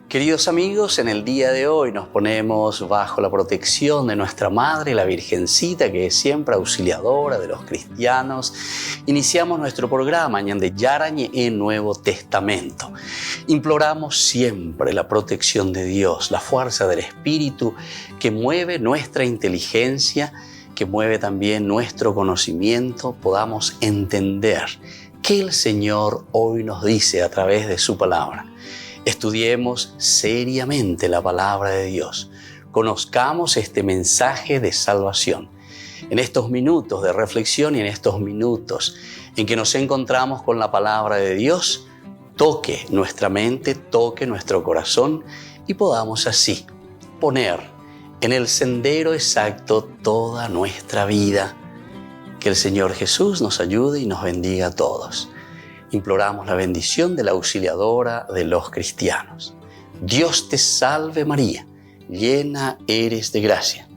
Queridos amigos, en el día de hoy nos ponemos bajo la protección de nuestra Madre, la Virgencita, que es siempre auxiliadora de los cristianos. Iniciamos nuestro programa Ñande Yarañe en Nuevo Testamento. Imploramos siempre la protección de Dios, la fuerza del Espíritu que mueve nuestra inteligencia, que mueve también nuestro conocimiento, podamos entender qué el Señor hoy nos dice a través de su palabra. Estudiemos seriamente la palabra de Dios. Conozcamos este mensaje de salvación. En estos minutos de reflexión y en estos minutos en que nos encontramos con la palabra de Dios, toque nuestra mente, toque nuestro corazón y podamos así poner en el sendero exacto toda nuestra vida. Que el Señor Jesús nos ayude y nos bendiga a todos. Imploramos la bendición de la auxiliadora de los cristianos. Dios te salve María, llena eres de gracia.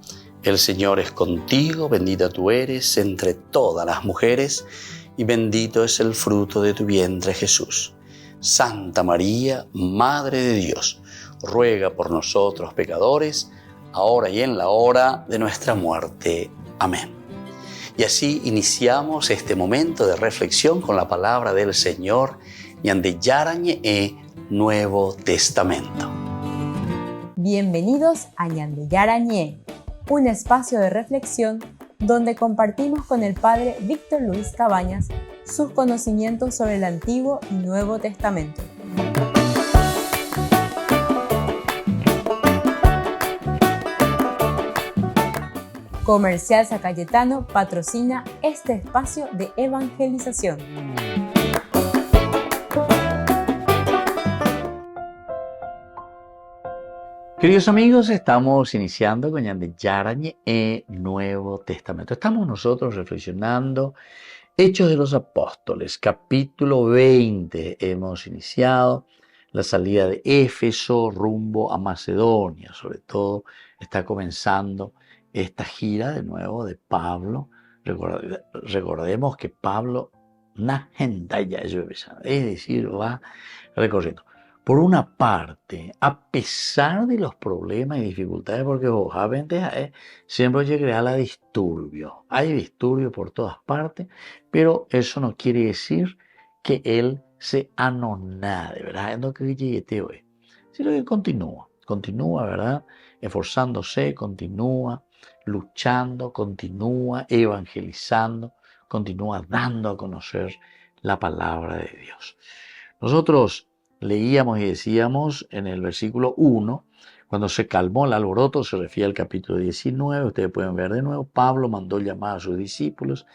El Señor es contigo, bendita tú eres entre todas las mujeres y bendito es el fruto de tu vientre Jesús. Santa María, Madre de Dios, ruega por nosotros pecadores, ahora y en la hora de nuestra muerte. Amén. Y así iniciamos este momento de reflexión con la palabra del Señor, Ñande Yarañe Nuevo Testamento. Bienvenidos a Ñande Yarañe, un espacio de reflexión donde compartimos con el Padre Víctor Luis Cabañas sus conocimientos sobre el Antiguo y Nuevo Testamento. Comercial San Cayetano patrocina este espacio de evangelización. Queridos amigos, estamos iniciando con Ñande Yarañe Nuevo Testamento. Estamos nosotros reflexionando Hechos de los Apóstoles, capítulo 20. Hemos iniciado la salida de Éfeso rumbo a Macedonia. Sobre todo está comenzando esta gira de nuevo de Pablo. Recordemos que Pablo, es decir, va recorriendo. Por una parte, a pesar de los problemas y dificultades, porque obviamente siempre llega a la disturbio. Hay disturbio por todas partes, pero eso no quiere decir que él se anonade, ¿verdad? Es lo que llegué hoy. Sino que continúa, ¿verdad? Esforzándose, continúa luchando, continúa evangelizando, continúa dando a conocer la palabra de Dios. Nosotros leíamos y decíamos en el versículo 1, cuando se calmó el alboroto, se refiere al capítulo 19, ustedes pueden ver de nuevo, Pablo mandó llamar a sus discípulos.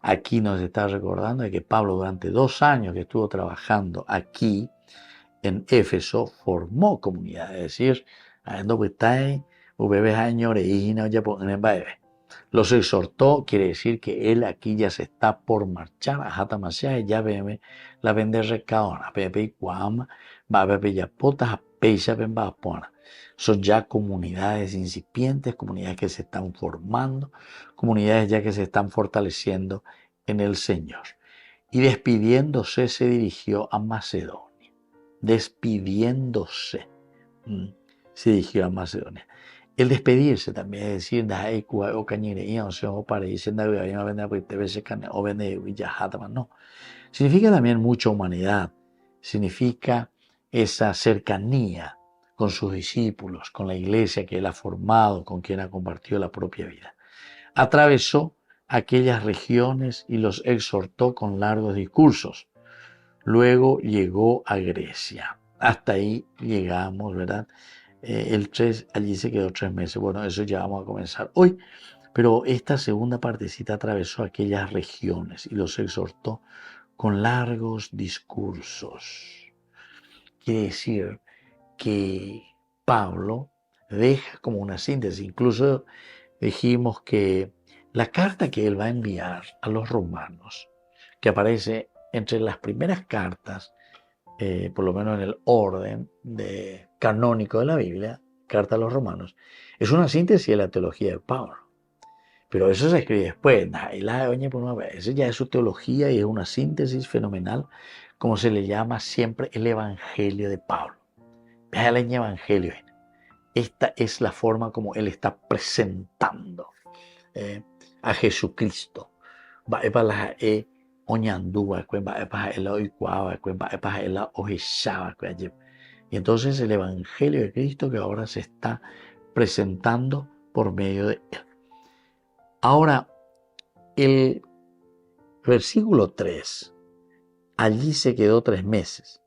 Aquí nos está recordando de que Pablo durante 2 años que estuvo trabajando aquí en Éfeso formó comunidad, es decir, los exhortó, quiere decir que él aquí ya se está por marchar a Hatamasia y ya ve la vende recaona, pepe guam, va pepe ya potas, peisa ven va pona. Son ya comunidades incipientes, comunidades que se están formando, comunidades ya que se están fortaleciendo en el Señor. Y despidiéndose se dirigió a Macedonia. Despidiéndose se dirigió a Macedonia. El despedirse también, es decir, no. Significa también mucha humanidad, significa esa cercanía con sus discípulos, con la iglesia que él ha formado, con quien ha compartido la propia vida. Atravesó aquellas regiones y los exhortó con largos discursos. Luego llegó a Grecia. Hasta ahí llegamos, ¿verdad? Allí se quedó 3 meses. Bueno, eso ya vamos a comenzar hoy. Pero esta segunda partecita atravesó aquellas regiones y los exhortó con largos discursos. Quiere decir que Pablo deja como una síntesis. Incluso dijimos que la carta que él va a enviar a los romanos, que aparece entre las primeras cartas, por lo menos en el orden canónico de la Biblia, carta a los romanos, es una síntesis de la teología de Pablo. Pero eso se escribe después. Eso ya es su teología y es una síntesis fenomenal, como se le llama siempre el Evangelio de Pablo. Vean el evangelio. Esta es la forma como él está presentando a Jesucristo. Y entonces el evangelio de Cristo que ahora se está presentando por medio de él. Ahora, el versículo 3, allí se quedó 3 meses,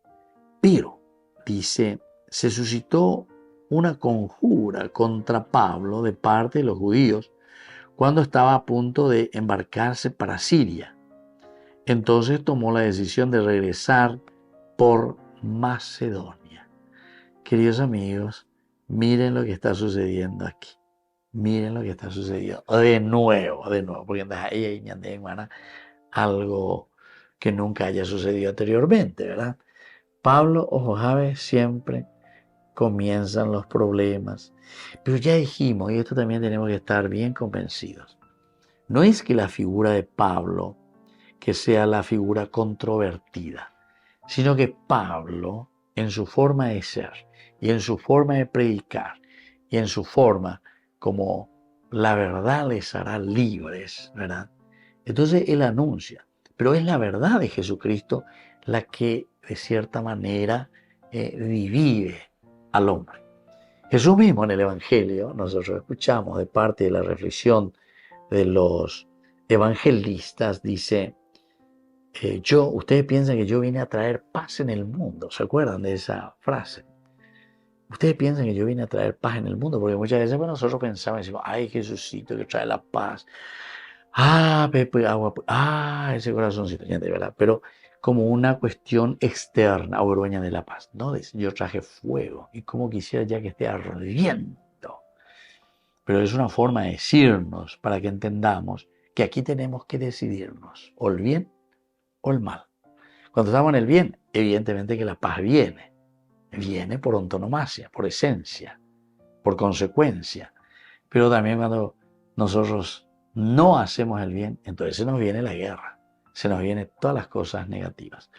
pero, dice, se suscitó una conjura contra Pablo de parte de los judíos cuando estaba a punto de embarcarse para Siria. Entonces tomó la decisión de regresar por Macedonia. Queridos amigos, miren lo que está sucediendo aquí. Miren lo que está sucediendo. De nuevo, porque ahí hay algo que nunca haya sucedido anteriormente, ¿verdad? Pablo o Jojabe siempre comienzan los problemas. Pero ya dijimos, y esto también tenemos que estar bien convencidos, no es que la figura de Pablo que sea la figura controvertida, sino que Pablo, en su forma de ser, y en su forma de predicar, y en su forma como la verdad les hará libres, ¿verdad? Entonces él anuncia, pero es la verdad de Jesucristo la que de cierta manera divide al hombre. Jesús mismo en el Evangelio, nosotros escuchamos de parte de la reflexión de los evangelistas, dice, ustedes piensan que yo vine a traer paz en el mundo. ¿Se acuerdan de esa frase? Ustedes piensan que yo vine a traer paz en el mundo, porque muchas veces nosotros pensamos y decimos, ay, Jesucito que trae la paz. Ah, Pepe, agua, ese corazoncito, ¿verdad? Pero como una cuestión externa, dueña de la paz. No, yo traje fuego y como quisiera ya que esté ardiendo. Pero es una forma de decirnos para que entendamos que aquí tenemos que decidirnos, o el bien o el mal. Cuando estamos en el bien, evidentemente que la paz viene por antonomasia, por esencia, por consecuencia. Pero también cuando nosotros no hacemos el bien, entonces se nos viene la guerra, se nos vienen todas las cosas negativas.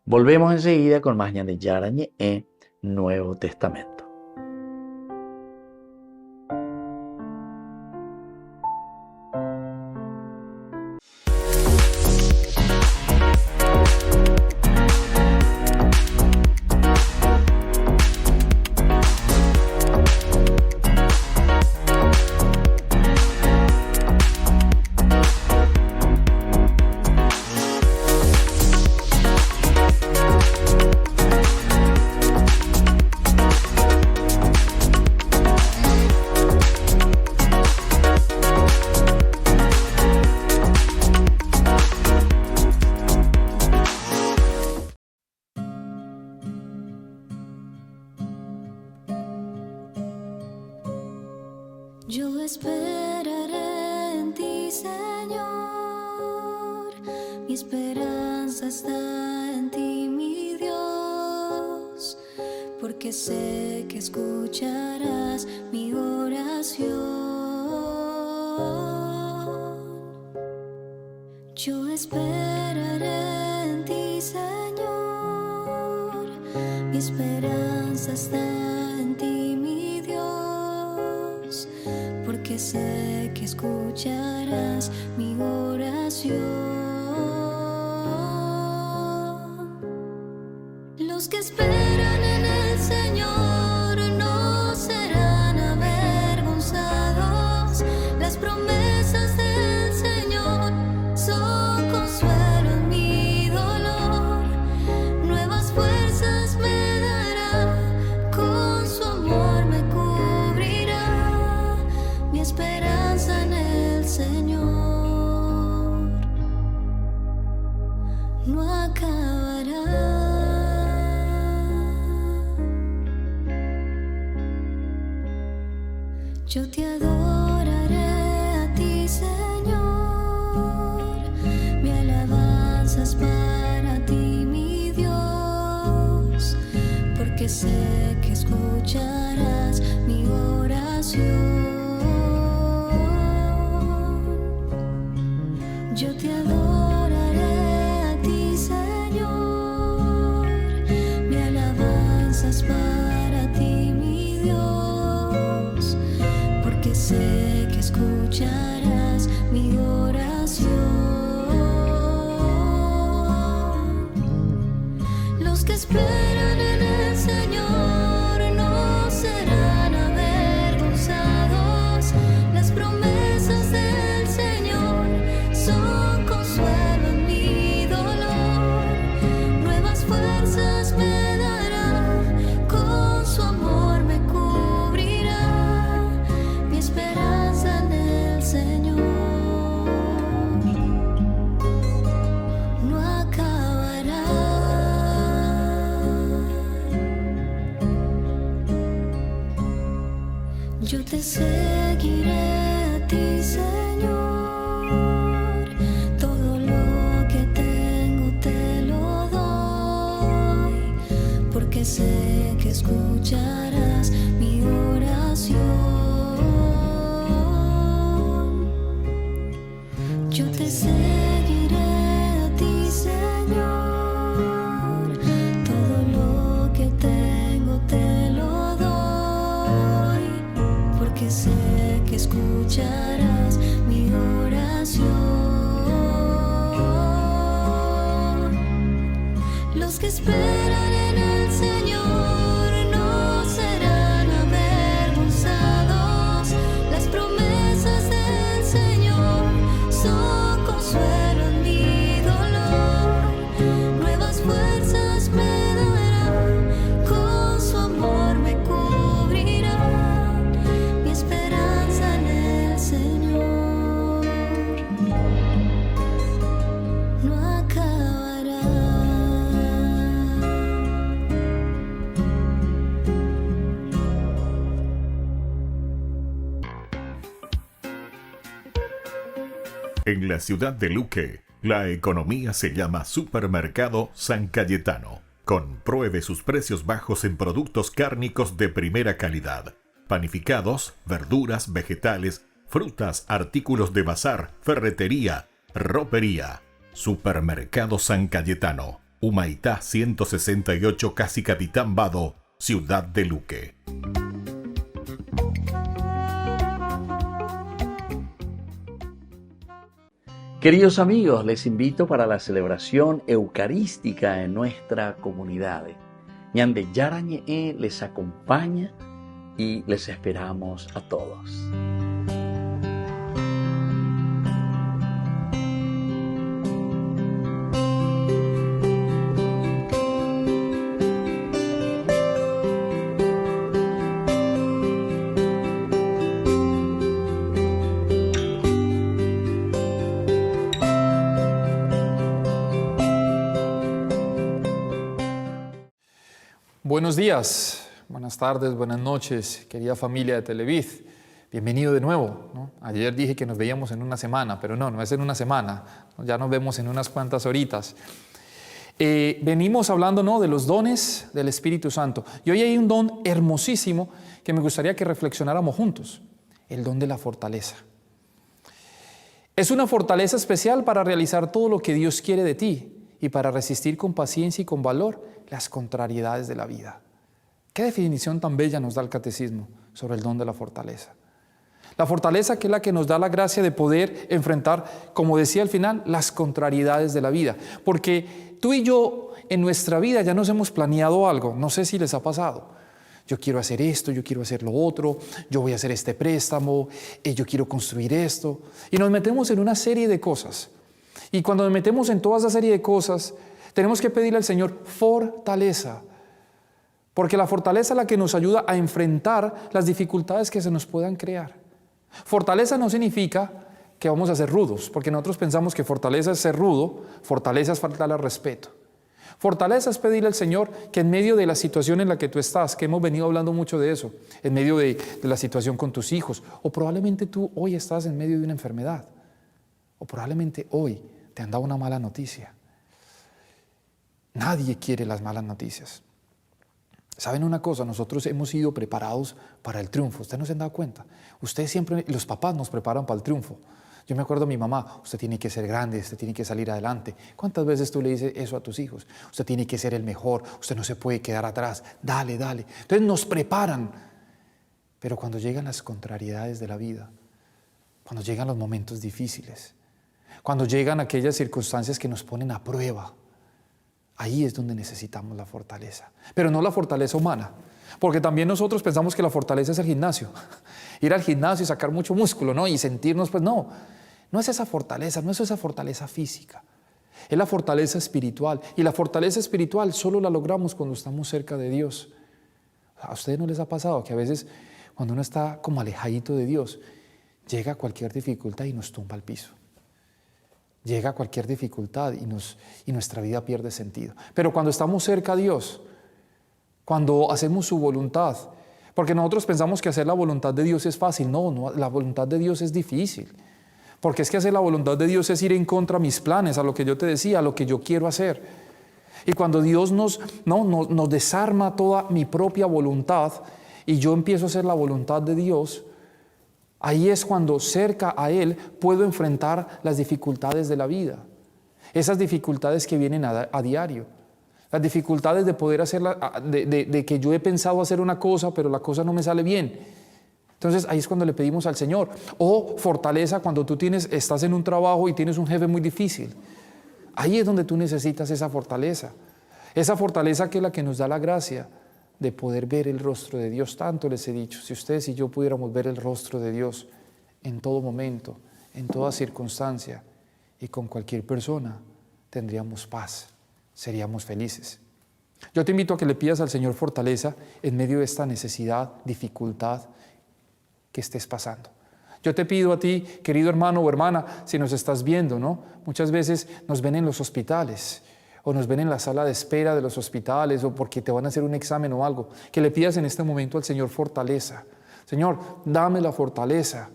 Volvemos enseguida con más Ñande Yarañe en Nuevo Testamento. Yo esperaré en ti, Señor. Mi esperanza está en ti, mi Dios, porque sé que escucharás mi oración. Yo esperaré en ti, Señor. Mi esperanza está en ti, mi Dios, porque sé que escucharás mi oración. Los que esperan en el Señor no serán avergonzados. Las promesas del Señor son consuelo en mi dolor. Nuevas fuerzas me dará, con su amor me cubrirá. Mi esperanza en el Señor no acabará. Yo te adoraré a ti, Señor. Mi alabanza es para ti, mi Dios, porque sé que escucharás mi oración. Yo te adoraré a ti, Señor. Mi alabanza es para ti, escucharás mi oración. Los que esperan en el Señor no serán avergonzados. Las promesas del Señor son consuelo en mi dolor. Nuevas fuerzas me dará, con su amor me cubrirá. Mi esperanza en el Señor no acabará. Yo te seguiré a ti, Señor. Todo lo que tengo te lo doy, porque sé que escucharás mi oración. Yo te seguiré a ti, Señor. Todo lo que tengo te lo doy, porque sé que escucharás mi oración. Los que esperan en el Señor no serán avergonzados. Las promesas del Señor son consuelo en mi dolor. Nuevas fuerzas me dará, con su amor me cubrirá. Mi esperanza en el Señor no acabará. En la ciudad de Luque, la economía se llama Supermercado San Cayetano. Compruebe sus precios bajos en productos cárnicos de primera calidad. Panificados, verduras, vegetales, frutas, artículos de bazar, ferretería, ropería. Supermercado San Cayetano. Humaitá 168, Casi Capitán Vado, ciudad de Luque. Queridos amigos, les invito para la celebración eucarística en nuestra comunidad. Ñande Yarañe les acompaña y les esperamos a todos. Buenos días, buenas tardes, buenas noches, querida familia de Televid. Bienvenido de nuevo, ¿no? Ayer dije que nos veíamos en una semana, pero no es en una semana, ya nos vemos en unas cuantas horitas. Venimos hablando, ¿no?, de los dones del Espíritu Santo. Y hoy hay un don hermosísimo que me gustaría que reflexionáramos juntos, el don de la fortaleza. Es una fortaleza especial para realizar todo lo que Dios quiere de ti y para resistir con paciencia y con valor las contrariedades de la vida. ¿Qué definición tan bella nos da el Catecismo sobre el don de la fortaleza? La fortaleza, que es la que nos da la gracia de poder enfrentar, como decía al final, las contrariedades de la vida. Porque tú y yo en nuestra vida ya nos hemos planeado algo, no sé si les ha pasado. Yo quiero hacer esto, yo quiero hacer lo otro, yo voy a hacer este préstamo, yo quiero construir esto. Y nos metemos en una serie de cosas. Y cuando nos metemos en toda esa serie de cosas, tenemos que pedirle al Señor fortaleza. Porque la fortaleza es la que nos ayuda a enfrentar las dificultades que se nos puedan crear. Fortaleza no significa que vamos a ser rudos, porque nosotros pensamos que fortaleza es ser rudo, fortaleza es faltarle al respeto. Fortaleza es pedirle al Señor que en medio de la situación en la que tú estás, que hemos venido hablando mucho de eso, en medio de la situación con tus hijos, o probablemente tú hoy estás en medio de una enfermedad, o probablemente hoy te han dado una mala noticia. Nadie quiere las malas noticias. ¿Saben una cosa? Nosotros hemos sido preparados para el triunfo. ¿Ustedes no se han dado cuenta? Ustedes siempre, los papás nos preparan para el triunfo. Yo me acuerdo de mi mamá: usted tiene que ser grande, usted tiene que salir adelante. ¿Cuántas veces tú le dices eso a tus hijos? Usted tiene que ser el mejor, usted no se puede quedar atrás, dale, dale. Entonces nos preparan. Pero cuando llegan las contrariedades de la vida, cuando llegan los momentos difíciles, cuando llegan aquellas circunstancias que nos ponen a prueba. Ahí es donde necesitamos la fortaleza, pero no la fortaleza humana, porque también nosotros pensamos que la fortaleza es el gimnasio, ir al gimnasio y sacar mucho músculo, ¿no? Y sentirnos, pues no es esa fortaleza, no es esa fortaleza física, es la fortaleza espiritual, y la fortaleza espiritual solo la logramos cuando estamos cerca de Dios. ¿A ustedes no les ha pasado que a veces cuando uno está como alejadito de Dios, llega cualquier dificultad y nos tumba al piso? Llega cualquier dificultad y nuestra vida pierde sentido. Pero cuando estamos cerca a Dios, cuando hacemos su voluntad, porque nosotros pensamos que hacer la voluntad de Dios es fácil. No, la voluntad de Dios es difícil. Porque es que hacer la voluntad de Dios es ir en contra de mis planes, a lo que yo te decía, a lo que yo quiero hacer. Y cuando Dios nos desarma toda mi propia voluntad y yo empiezo a hacer la voluntad de Dios, ahí es cuando cerca a Él puedo enfrentar las dificultades de la vida. Esas dificultades que vienen a diario. Las dificultades de poder hacerla, de que yo he pensado hacer una cosa, pero la cosa no me sale bien. Entonces ahí es cuando le pedimos al Señor. O fortaleza cuando tú estás en un trabajo y tienes un jefe muy difícil. Ahí es donde tú necesitas esa fortaleza. Esa fortaleza que es la que nos da la gracia de poder ver el rostro de Dios. Tanto les he dicho, si ustedes y yo pudiéramos ver el rostro de Dios en todo momento, en toda circunstancia y con cualquier persona, tendríamos paz, seríamos felices. Yo te invito a que le pidas al Señor fortaleza en medio de esta necesidad, dificultad que estés pasando. Yo te pido a ti, querido hermano o hermana, si nos estás viendo, ¿no? Muchas veces nos ven en los hospitales, o nos ven en la sala de espera de los hospitales, o porque te van a hacer un examen o algo, que le pidas en este momento al Señor fortaleza. Señor, dame la fortaleza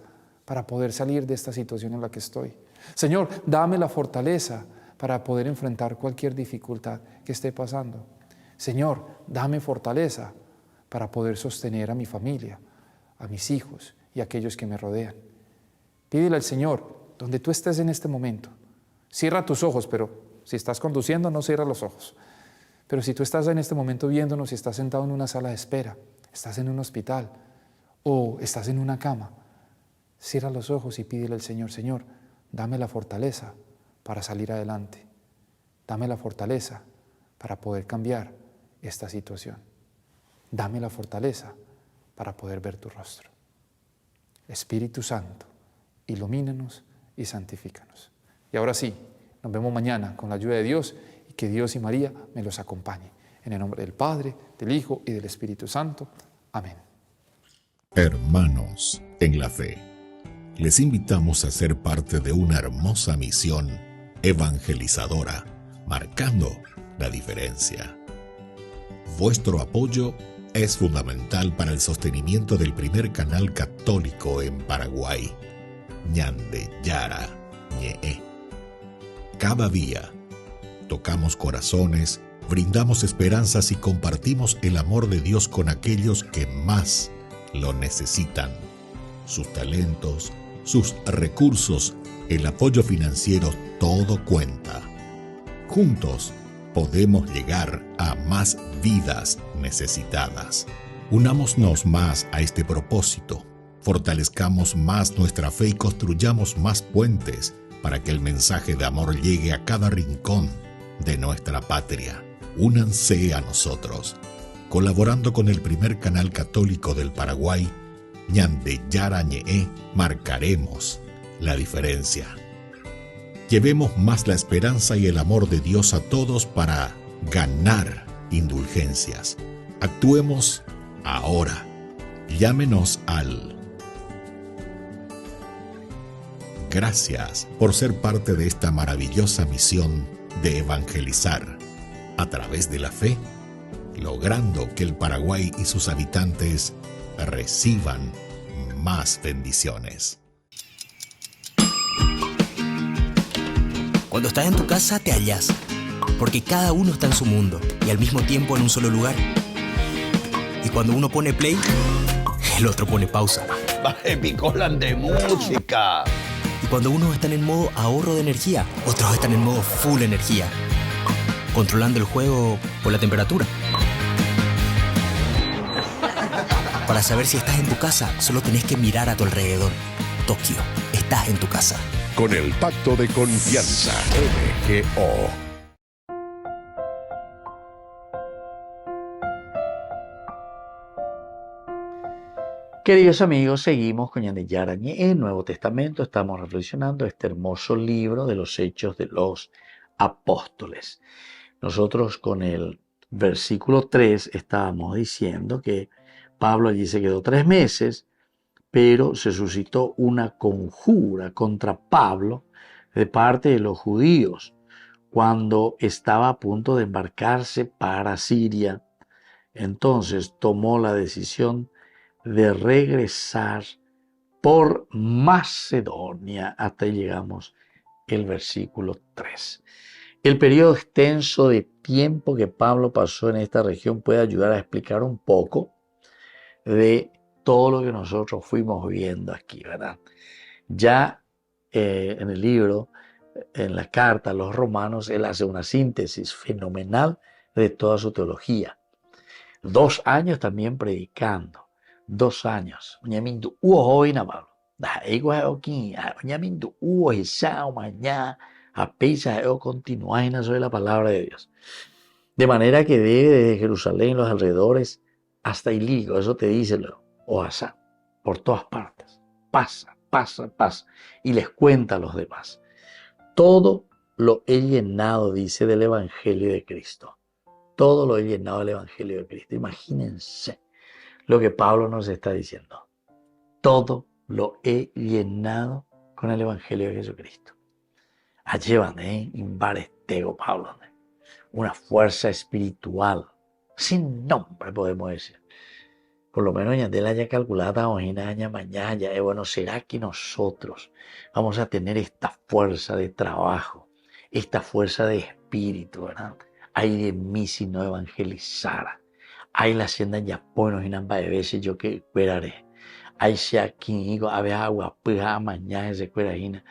para poder salir de esta situación en la que estoy. Señor, dame la fortaleza para poder enfrentar cualquier dificultad que esté pasando. Señor, dame fortaleza para poder sostener a mi familia, a mis hijos y a aquellos que me rodean. Pídele al Señor, donde tú estés en este momento. Cierra tus ojos, pero si estás conduciendo, no cierra los ojos. Pero si tú estás en este momento viéndonos y estás sentado en una sala de espera, estás en un hospital o estás en una cama, cierra los ojos y pídele al Señor, Señor, dame la fortaleza para salir adelante. Dame la fortaleza para poder cambiar esta situación. Dame la fortaleza para poder ver tu rostro. Espíritu Santo, ilumínanos y santifícanos. Y ahora sí, nos vemos mañana con la ayuda de Dios y que Dios y María me los acompañen. En el nombre del Padre, del Hijo y del Espíritu Santo. Amén. Hermanos en la fe, les invitamos a ser parte de una hermosa misión evangelizadora, marcando la diferencia. Vuestro apoyo es fundamental para el sostenimiento del primer canal católico en Paraguay, Ñande Yara Ñe. Cada día tocamos corazones, brindamos esperanzas y compartimos el amor de Dios con aquellos que más lo necesitan. Sus talentos, sus recursos, el apoyo financiero, todo cuenta. Juntos podemos llegar a más vidas necesitadas. Unámonos más a este propósito, fortalezcamos más nuestra fe y construyamos más puentes para que el mensaje de amor llegue a cada rincón de nuestra patria. Únanse a nosotros, colaborando con el primer canal católico del Paraguay, Ñande Yara Ñe, marcaremos la diferencia. Llevemos más la esperanza y el amor de Dios a todos para ganar indulgencias. Actuemos ahora. Llámenos al... Gracias por ser parte de esta maravillosa misión de evangelizar a través de la fe, logrando que el Paraguay y sus habitantes reciban más bendiciones. Cuando estás en tu casa te hallas, porque cada uno está en su mundo y al mismo tiempo en un solo lugar. Y cuando uno pone play, el otro pone pausa. Baje picolan de música. Y cuando unos están en modo ahorro de energía, otros están en modo full energía, controlando el juego por la temperatura. Para saber si estás en tu casa, solo tenés que mirar a tu alrededor. Tokio está estás en tu casa. Con el Pacto de Confianza, MGO. Queridos amigos, seguimos con Ñande Yarañé en el Nuevo Testamento. Estamos reflexionando este hermoso libro de los Hechos de los Apóstoles. Nosotros con el versículo 3 estábamos diciendo que Pablo allí se quedó 3 meses, pero se suscitó una conjura contra Pablo de parte de los judíos cuando estaba a punto de embarcarse para Siria. Entonces tomó la decisión de regresar por Macedonia. Hasta ahí llegamos el versículo 3. El periodo extenso de tiempo que Pablo pasó en esta región puede ayudar a explicar un poco de todo lo que nosotros fuimos viendo aquí, ¿verdad? Ya en el libro, en la carta a los romanos, él hace una síntesis fenomenal de toda su teología. 2 años también predicando. 2 años. Ñamindu uo hoy na Pablo. Da ego aquí. Ñamindu uo isao mañana. Apenas continuar sobre la palabra de Dios. De manera que debe desde Jerusalén, los alrededores, hasta Ilírico, eso te dice Oasá, por todas partes. Pasa. Y les cuenta a los demás. Todo lo he llenado, dice, del Evangelio de Cristo. Todo lo he llenado del Evangelio de Cristo. Imagínense lo que Pablo nos está diciendo. Todo lo he llenado con el Evangelio de Jesucristo. Allí van, imbarestego Pablo, una fuerza espiritual sin nombre, podemos decir. Por lo menos ya de la haya calculada mañana, ya bueno, ¿será que nosotros vamos a tener esta fuerza de trabajo, esta fuerza de espíritu, ¿verdad? Ay de mí si no evangelizara. Ay la hacienda ya bueno y namba de veces yo que esperaré. Ay si aquí digo, a ver agua, pues a mañana se cuerajina.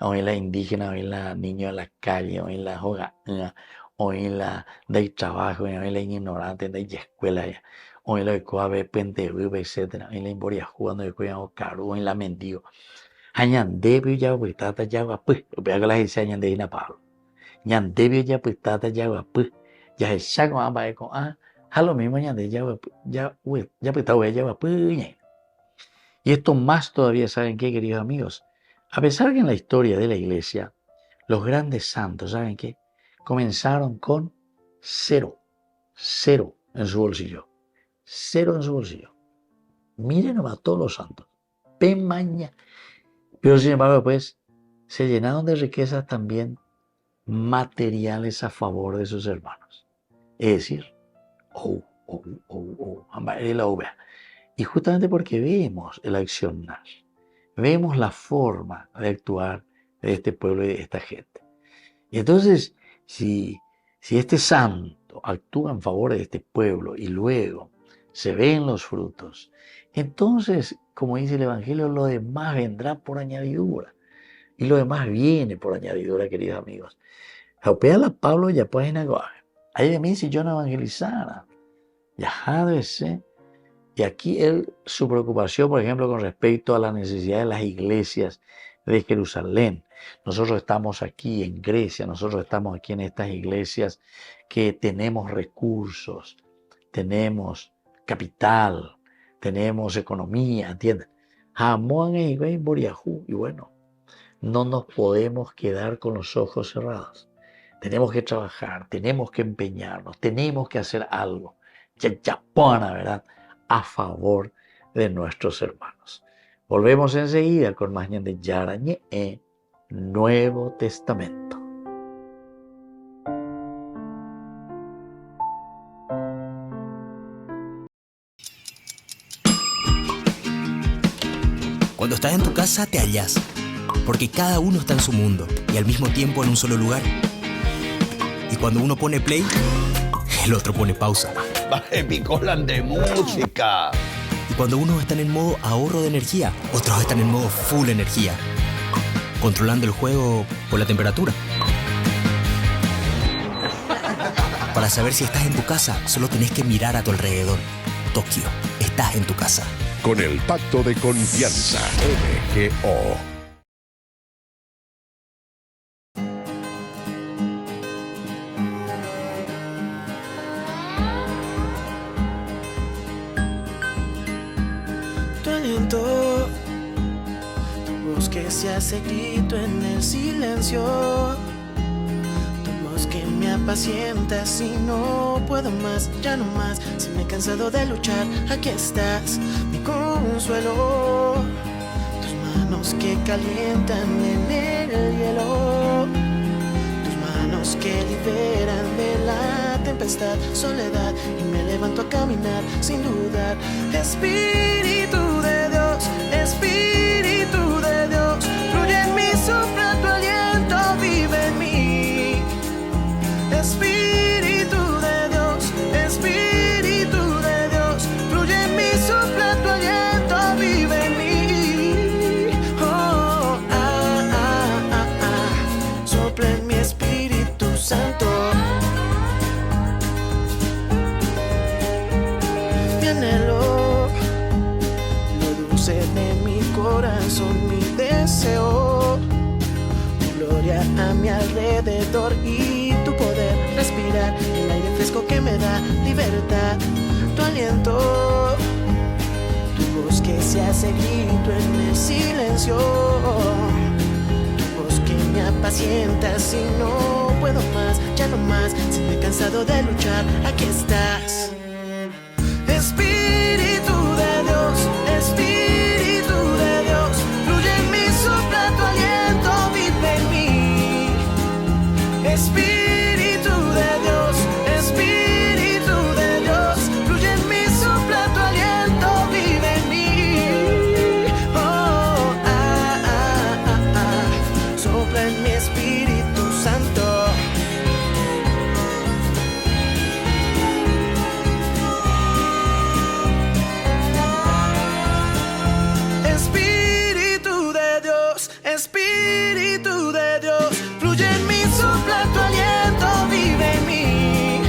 Hoy la indígena, hoy la niño de la calle, hoy la joga, hoy la de trabajo, hoy la ignorante de escuela, hoy la de coabe, pente, etc. Hoy la imboria jugando de cuidado caro, hoy la mendigo. Añandebio ya pues tata ya pues, vea que la dice añandebio Pablo. Ñandebio ya pues tata ya pues, ya el saco amba con a lo mismo añandebio ya pues está ya pues. Y esto más todavía, ¿saben qué, queridos amigos? A pesar que en la historia de la iglesia, los grandes santos, ¿saben qué? Comenzaron con 0 en su bolsillo. 0 en su bolsillo. Miren a todos los santos. Pemaña. Pero sin embargo, después se llenaron de riquezas también materiales a favor de sus hermanos. Es decir, y justamente porque vemos el accionar, vemos la forma de actuar de este pueblo y de esta gente. Y entonces, si este santo actúa en favor de este pueblo y luego se ven los frutos, entonces, como dice el Evangelio, lo demás vendrá por añadidura. Y lo demás viene por añadidura, queridos amigos. Jaupéala Pablo ya pues en agua. Ay de mí si yo no evangelizara. Ya debe ser. Y aquí su preocupación, por ejemplo, con respecto a la necesidad de las iglesias de Jerusalén. Nosotros estamos aquí en Grecia, nosotros estamos aquí en estas iglesias que tenemos recursos, tenemos capital, tenemos economía, ¿entienden? Y bueno, no nos podemos quedar con los ojos cerrados. Tenemos que trabajar, tenemos que empeñarnos, tenemos que hacer algo. Chachapona, ¿verdad? A favor de nuestros hermanos. Volvemos enseguida con más de Yarañé en Nuevo Testamento. Cuando estás en tu casa te hallas, porque cada uno está en su mundo y al mismo tiempo en un solo lugar. Y cuando uno pone play, el otro pone pausa. Baje picolan de música. Y cuando unos están en modo ahorro de energía, otros están en modo full energía, controlando el juego por la temperatura. Para saber si estás en tu casa, solo tenés que mirar a tu alrededor. Tokio, estás en tu casa. Con el Pacto de Confianza, MGO. aliento, tu voz que se hace grito en el silencio, tu voz que me apacienta si no puedo más, ya no más, si me he cansado de luchar, aquí estás, mi consuelo, tus manos que calientan en el hielo, tus manos que liberan de la tempestad, soledad, y me levanto a caminar sin dudar. Espíritu de Dios, Espíritu de Dios, fluye en mí, sopla tu aliento, vive en mí. Espíritu de Dios, Espíritu de Dios, fluye en mí, sopla tu aliento, vive en mí. Oh, sopla en mi Espíritu Santo. Mi anhelo, lo dulce de mi corazón, mi deseo, tu gloria a mi alrededor y tu poder, respirar el aire fresco que me da libertad, tu aliento, tu voz que se hace grito en el silencio, tu voz que me apacienta si no puedo más, ya no más, si me he cansado de luchar, aquí estás. Espíritu de Dios, Espíritu de Dios, fluye en mí, sopla tu aliento, vive en mí. Espíritu de Dios, Espíritu de Dios, fluye en mí, sopla tu aliento, vive en mí. Oh, sopla en mi Espíritu Santo. Espíritu de Dios, Espíritu de Dios, fluye en mí, sopla tu aliento, vive en mí.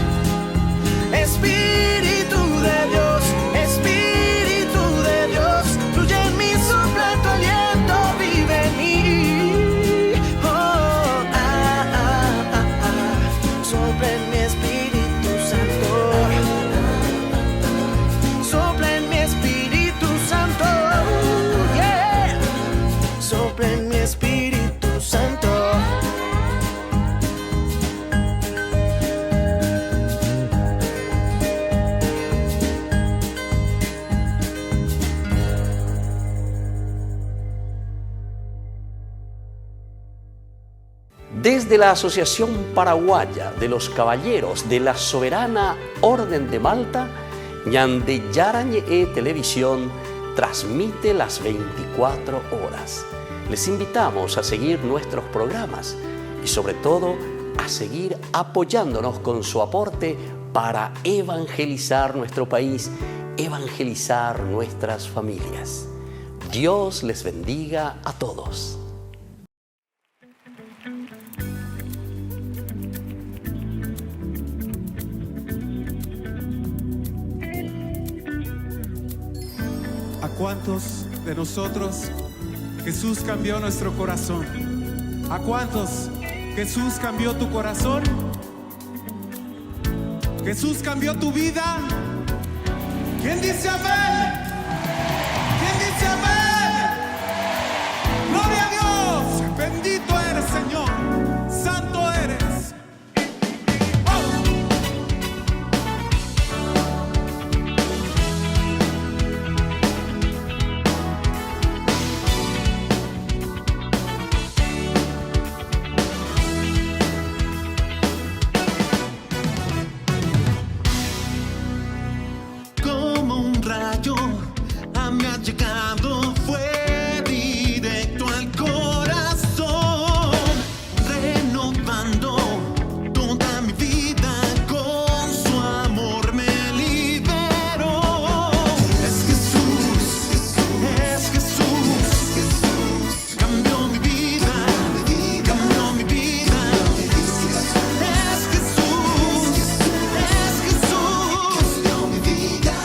Espíritu de Dios, Espíritu de Dios, fluye en mí, sopla tu aliento, vive en mí. Oh, sopla en mi Espíritu Santo. Sopla en mi Espíritu Santo. Yeah. Sopla en mi Espíritu Santo. Desde la Asociación Paraguaya de los Caballeros de la Soberana Orden de Malta, Ñande Yarañe Televisión transmite las 24 horas. Les invitamos a seguir nuestros programas y sobre todo a seguir apoyándonos con su aporte para evangelizar nuestro país, evangelizar nuestras familias. Dios les bendiga a todos. ¿A cuántos de nosotros Jesús cambió nuestro corazón? ¿A cuántos Jesús cambió tu corazón? ¿Jesús cambió tu vida? ¿Quién dice amén? ¿Quién dice amén? ¡Gloria a Dios! Bendito eres, Señor. Santo eres. Como un rayo a mi llegado fue directo al corazón, renovando toda mi vida con su amor me liberó. Es Jesús, cambió mi vida, cambió mi vida. Es Jesús, cambió mi vida.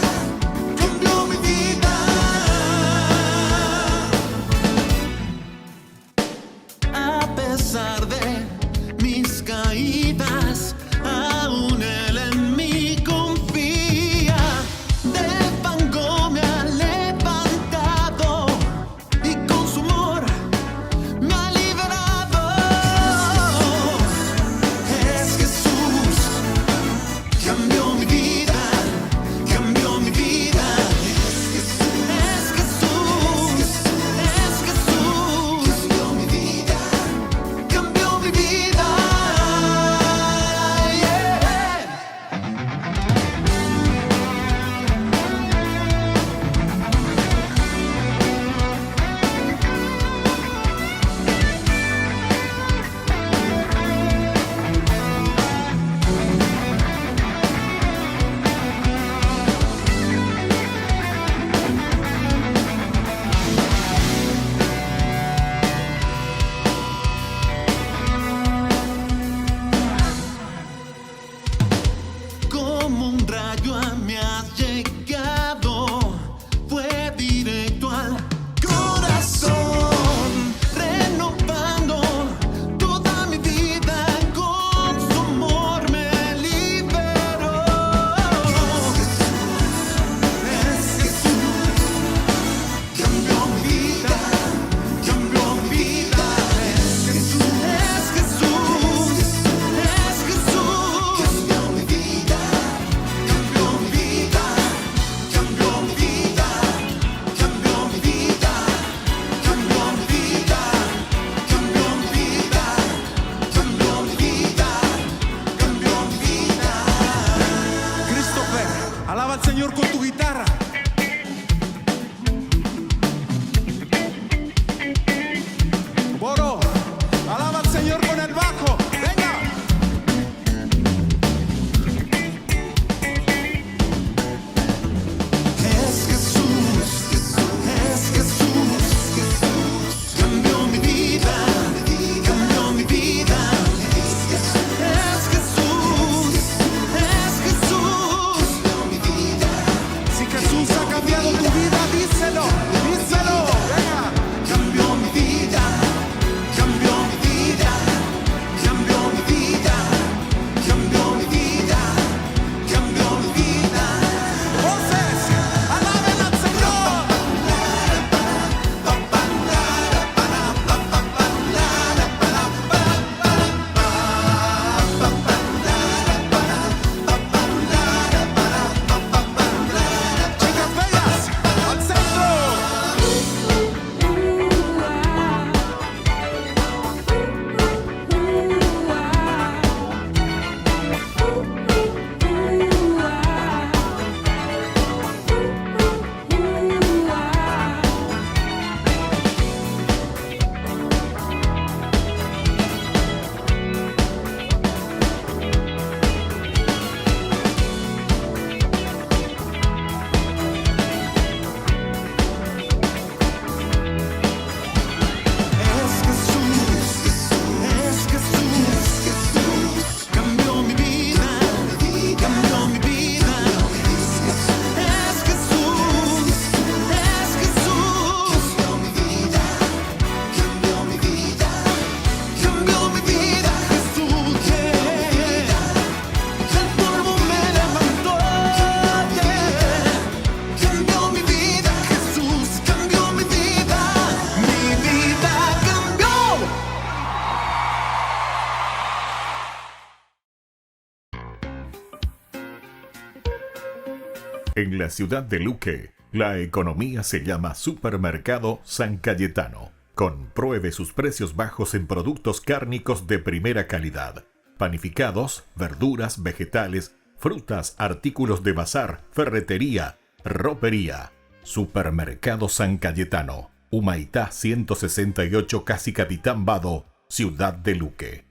En la ciudad de Luque, la economía se llama Supermercado San Cayetano. Compruebe sus precios bajos en productos cárnicos de primera calidad. Panificados, verduras, vegetales, frutas, artículos de bazar, ferretería, ropería. Supermercado San Cayetano, Humaitá 168, Casi Capitán Vado, ciudad de Luque.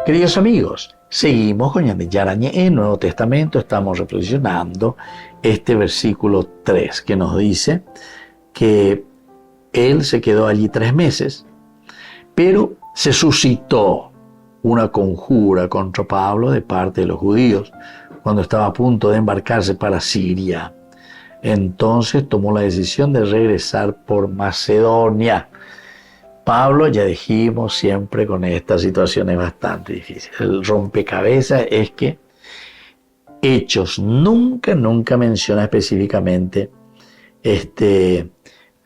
Queridos amigos, seguimos con Yarañé en el Nuevo Testamento. Estamos reflexionando este versículo 3 que nos dice que él se quedó allí 3 meses, pero se suscitó una conjura contra Pablo de parte de los judíos cuando estaba a punto de embarcarse para Siria. Entonces tomó la decisión de regresar por Macedonia. Pablo, ya dijimos, siempre con estas situaciones bastante difíciles. El rompecabezas es que Hechos nunca menciona específicamente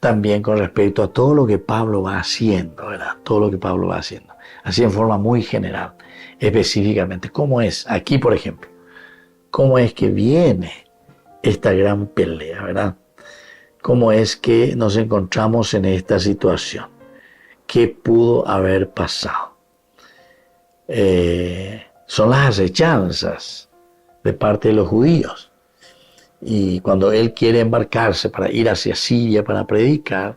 también con respecto a todo lo que Pablo va haciendo, ¿verdad? Todo lo que Pablo va haciendo. Así en forma muy general, específicamente. ¿Cómo es? Aquí, por ejemplo, ¿cómo es que viene esta gran pelea, verdad? ¿Cómo es que nos encontramos en esta situación? ¿Qué pudo haber pasado? Son las acechanzas de parte de los judíos. Y cuando él quiere embarcarse para ir hacia Siria para predicar,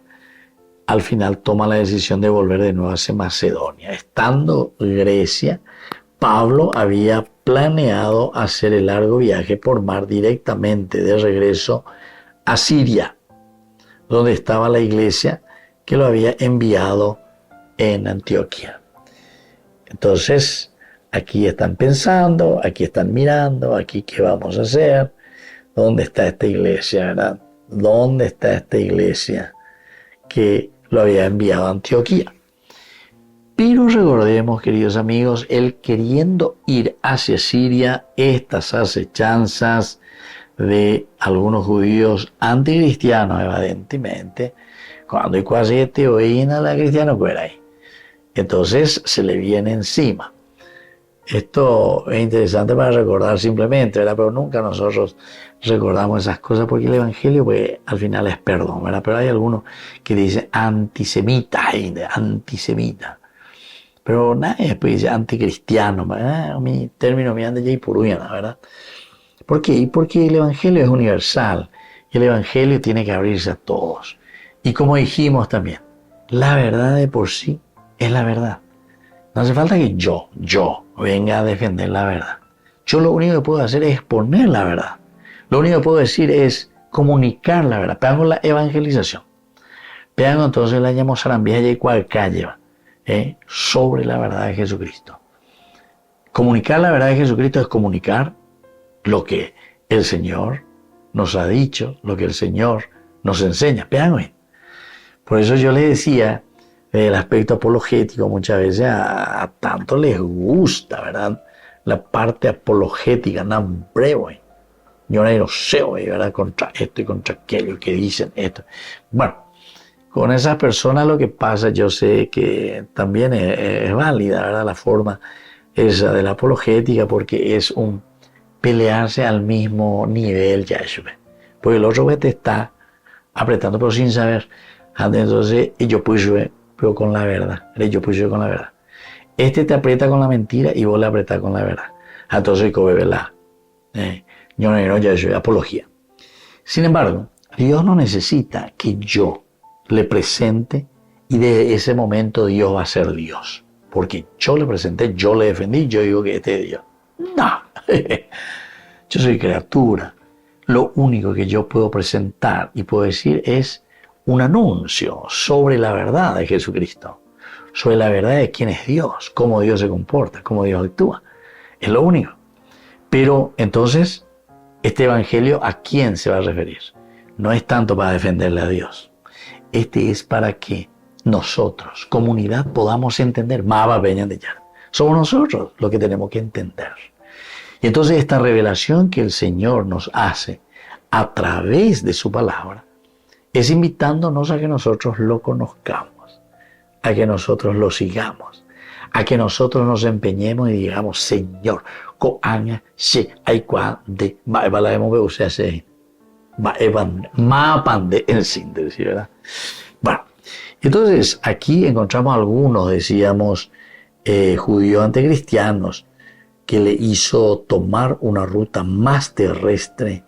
al final toma la decisión de volver de nuevo hacia Macedonia. Estando en Grecia, Pablo había planeado hacer el largo viaje por mar directamente de regreso a Siria, donde estaba la iglesia que lo había enviado en Antioquía. Entonces, aquí están pensando, aquí están mirando, aquí qué vamos a hacer, dónde está esta iglesia, ¿verdad? ¿Dónde está esta iglesia que lo había enviado a Antioquía? Pero recordemos, queridos amigos, él queriendo ir hacia Siria, estas acechanzas de algunos judíos anticristianos, evidentemente, cuando hay quasi teoína la cristiana fuera ahí. Entonces se le viene encima. Esto es interesante para recordar simplemente, ¿verdad? Pero nunca nosotros recordamos esas cosas porque el Evangelio, pues, al final es perdón, ¿verdad? Pero hay algunos que dicen antisemita, antisemita. Pero nadie después dice anticristiano, ¿verdad? Mi término me anda ya y puruyana, ¿verdad? ¿Por qué? Porque el Evangelio es universal y el Evangelio tiene que abrirse a todos. Y como dijimos también, la verdad de por sí es la verdad. No hace falta que yo venga a defender la verdad. Yo lo único que puedo hacer es exponer la verdad. Lo único que puedo decir es comunicar la verdad. Pegamos la evangelización. Pegamos entonces la llamamos Sarambia y cual calle sobre la verdad de Jesucristo. Comunicar la verdad de Jesucristo es comunicar lo que el Señor nos ha dicho, lo que el Señor nos enseña. Vean, por eso yo le decía el aspecto apologético muchas veces a tanto les gusta, ¿verdad? La parte apologética, no breve. Yo no sé, ¿verdad? Contra esto y contra aquello que dicen esto. Bueno, con esas personas lo que pasa, yo sé que también es válida, ¿verdad? La forma esa de la apologética, porque es un pelearse al mismo nivel, ya eso. Porque el otro te está apretando, pero sin saber. Entonces, yo puedo, pero con la verdad. Yo puedo con la verdad. Este te aprieta con la mentira y vos le apretás con la verdad. Entonces, ¿cómo es verdad? No, ya eso es apología. Sin embargo, Dios no necesita que yo le presente y de ese momento Dios va a ser Dios. Porque yo le presenté, yo le defendí, yo digo que este es Dios. No. Yo soy criatura. Lo único que yo puedo presentar y puedo decir es un anuncio sobre la verdad de Jesucristo, sobre la verdad de quién es Dios, cómo Dios se comporta, cómo Dios actúa. Es lo único. Pero entonces, este evangelio, ¿a quién se va a referir? No es tanto para defenderle a Dios. Este es para que nosotros, comunidad, podamos entender. Somos nosotros los que tenemos que entender. Y entonces esta revelación que el Señor nos hace a través de su palabra es invitándonos a que nosotros lo conozcamos, a que nosotros lo sigamos, a que nosotros nos empeñemos y digamos, Señor, koanga she aikwa de baebalaemo beusese mapande en síntesis, ¿verdad? Bueno, entonces aquí encontramos algunos, decíamos, judíos anticristianos, que le hizo tomar una ruta más terrestre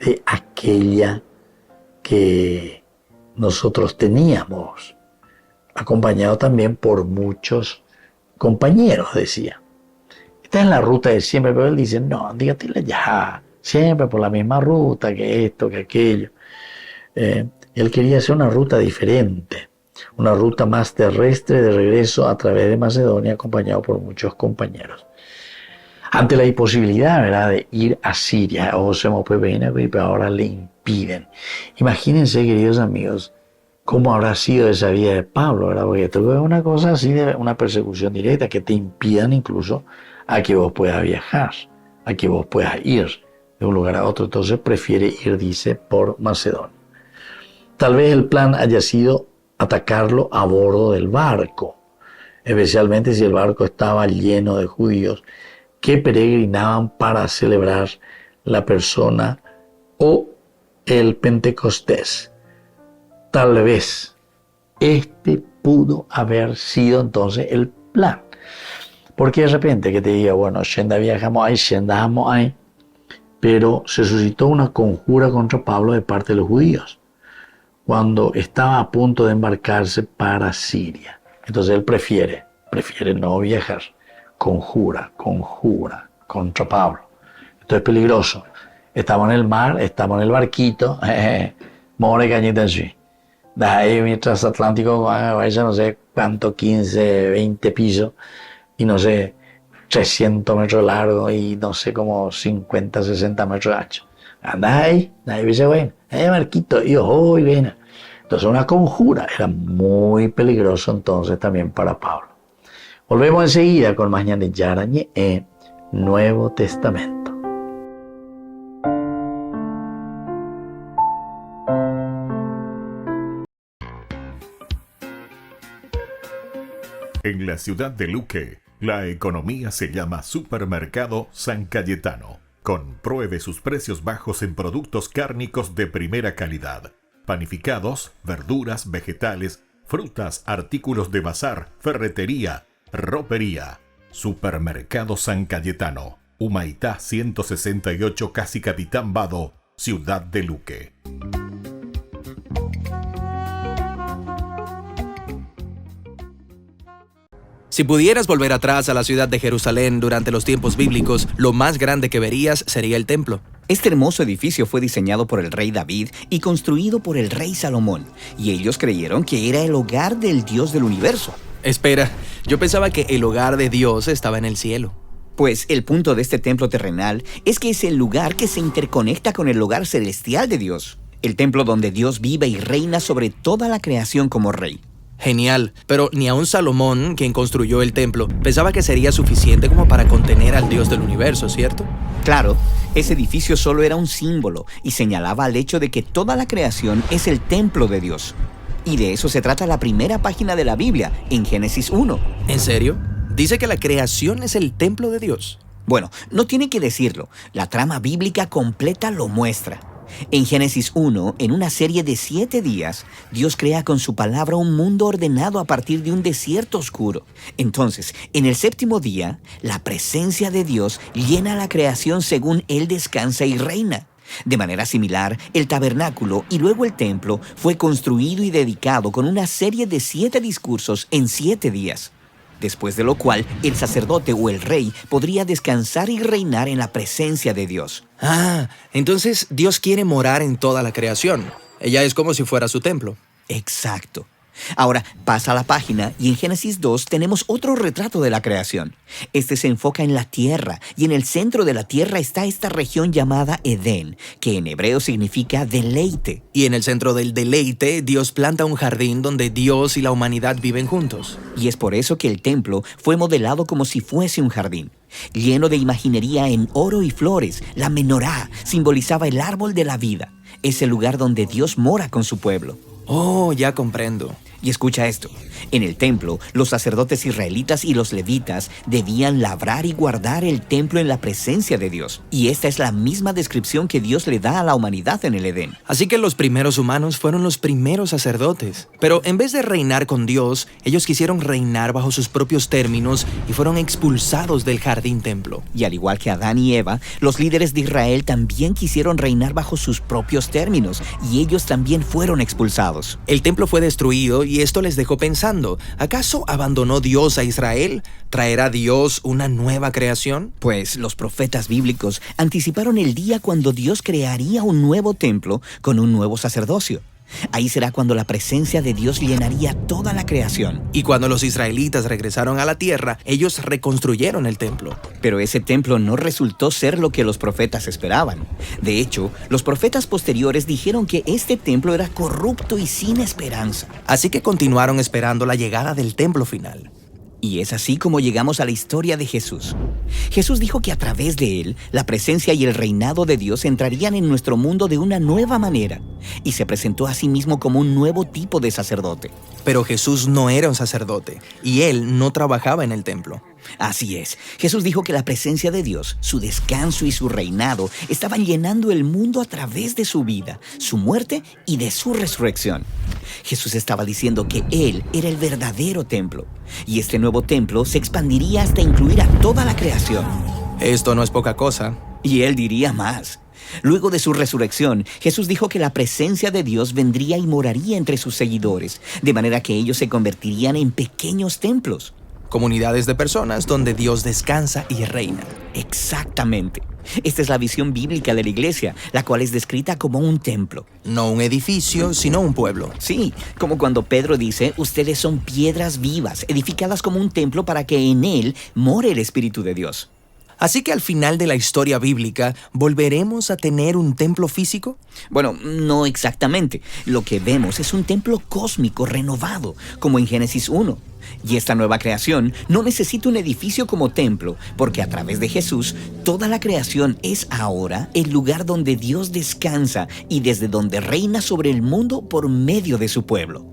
de aquella que nosotros teníamos, acompañado también por muchos compañeros, decía. Esta es la ruta de siempre, pero él dice, no, dígatele ya, siempre por la misma ruta, que esto, que aquello. Él quería hacer una ruta diferente, una ruta más terrestre de regreso a través de Macedonia, acompañado por muchos compañeros. Ante la imposibilidad, ¿verdad?, de ir a Siria, o se me puede venir, pero ahora le impiden. Imagínense, queridos amigos, cómo habrá sido esa vida de Pablo, ¿verdad? Porque esto es una cosa así de una persecución directa, que te impidan incluso a que vos puedas viajar, a que vos puedas ir de un lugar a otro. Entonces prefiere ir, dice, por Macedonia. Tal vez el plan haya sido atacarlo a bordo del barco, especialmente si el barco estaba lleno de judíos que peregrinaban para celebrar la persona o el Pentecostés. Tal vez este pudo haber sido entonces el plan. Porque de repente que te diga, bueno, Shenda viajamos ahí, Shenda vamos ahí, pero se suscitó una conjura contra Pablo de parte de los judíos cuando estaba a punto de embarcarse para Siria. Entonces él prefiere no viajar. Conjura contra Pablo. Esto es peligroso. Estamos en el mar, estamos en el barquito, more cañita en sí. De ahí mi transatlántico, vaya no sé cuánto, 15, 20 pisos, y no sé, 300 metros largo y no sé, como 50, 60 metros de ancho. Anda ahí dice, bueno, barquito, y hoy viene. Entonces una conjura, era muy peligroso entonces también para Pablo. Volvemos enseguida con Mañana Yarañe en Nuevo Testamento. En la ciudad de Luque, la economía se llama Supermercado San Cayetano. Compruebe sus precios bajos en productos cárnicos de primera calidad. Panificados, verduras, vegetales, frutas, artículos de bazar, ferretería, ropería. Supermercado San Cayetano, Humaitá 168, casi Capitán Vado, ciudad de Luque. Si pudieras volver atrás a la ciudad de Jerusalén durante los tiempos bíblicos, lo más grande que verías sería el templo. Este hermoso edificio fue diseñado por el rey David y construido por el rey Salomón, y ellos creyeron que era el hogar del Dios del universo. Espera, yo pensaba que el hogar de Dios estaba en el cielo. Pues el punto de este templo terrenal es que es el lugar que se interconecta con el hogar celestial de Dios, el templo donde Dios vive y reina sobre toda la creación como rey. Genial, pero ni aun Salomón, quien construyó el templo, pensaba que sería suficiente como para contener al Dios del universo, ¿cierto? Claro, ese edificio solo era un símbolo y señalaba al hecho de que toda la creación es el templo de Dios. Y de eso se trata la primera página de la Biblia, en Génesis 1. ¿En serio? ¿Dice que la creación es el templo de Dios? Bueno, no tiene que decirlo. La trama bíblica completa lo muestra. En Génesis 1, en una serie de 7 días, Dios crea con su palabra un mundo ordenado a partir de un desierto oscuro. Entonces, en el 7º día, la presencia de Dios llena la creación según Él descansa y reina. De manera similar, el tabernáculo y luego el templo fue construido y dedicado con una serie de 7 discursos en 7 días. Después de lo cual, el sacerdote o el rey podría descansar y reinar en la presencia de Dios. Ah, entonces Dios quiere morar en toda la creación. Ella es como si fuera su templo. Exacto. Ahora, pasa a la página y en Génesis 2 tenemos otro retrato de la creación. Este se enfoca en la tierra y en el centro de la tierra está esta región llamada Edén, que en hebreo significa deleite. Y en el centro del deleite, Dios planta un jardín donde Dios y la humanidad viven juntos. Y es por eso que el templo fue modelado como si fuese un jardín. Lleno de imaginería en oro y flores, la menorá simbolizaba el árbol de la vida. es el lugar donde Dios mora con su pueblo. Oh, ya comprendo. Y escucha esto, en el templo, los sacerdotes israelitas y los levitas debían labrar y guardar el templo en la presencia de Dios. Y esta es la misma descripción que Dios le da a la humanidad en el Edén. Así que los primeros humanos fueron los primeros sacerdotes. Pero en vez de reinar con Dios, ellos quisieron reinar bajo sus propios términos y fueron expulsados del jardín templo. Y al igual que Adán y Eva, los líderes de Israel también quisieron reinar bajo sus propios términos y ellos también fueron expulsados. El templo fue destruido y esto les dejó pensando, ¿acaso abandonó Dios a Israel? ¿Traerá Dios una nueva creación? Pues los profetas bíblicos anticiparon el día cuando Dios crearía un nuevo templo con un nuevo sacerdocio. Ahí será cuando la presencia de Dios llenaría toda la creación. Y cuando los israelitas regresaron a la tierra, ellos reconstruyeron el templo. Pero ese templo no resultó ser lo que los profetas esperaban. De hecho, los profetas posteriores dijeron que este templo era corrupto y sin esperanza. Así que continuaron esperando la llegada del templo final. Y es así como llegamos a la historia de Jesús. Jesús dijo que a través de él, la presencia y el reinado de Dios entrarían en nuestro mundo de una nueva manera. Y se presentó a sí mismo como un nuevo tipo de sacerdote. Pero Jesús no era un sacerdote, y él no trabajaba en el templo. Así es. Jesús dijo que la presencia de Dios, su descanso y su reinado estaban llenando el mundo a través de su vida, su muerte y de su resurrección. Jesús estaba diciendo que Él era el verdadero templo, y este nuevo templo se expandiría hasta incluir a toda la creación. Esto no es poca cosa. Y Él diría más. Luego de su resurrección, Jesús dijo que la presencia de Dios vendría y moraría entre sus seguidores, de manera que ellos se convertirían en pequeños templos. Comunidades de personas donde Dios descansa y reina. Exactamente. Esta es la visión bíblica de la iglesia, la cual es descrita como un templo. No un edificio, sino un pueblo. Sí, como cuando Pedro dice, ustedes son piedras vivas, edificadas como un templo para que en él more el Espíritu de Dios. Así que al final de la historia bíblica, ¿volveremos a tener un templo físico? Bueno, no exactamente. Lo que vemos es un templo cósmico renovado, como en Génesis 1. Y esta nueva creación no necesita un edificio como templo, porque a través de Jesús, toda la creación es ahora el lugar donde Dios descansa y desde donde reina sobre el mundo por medio de su pueblo.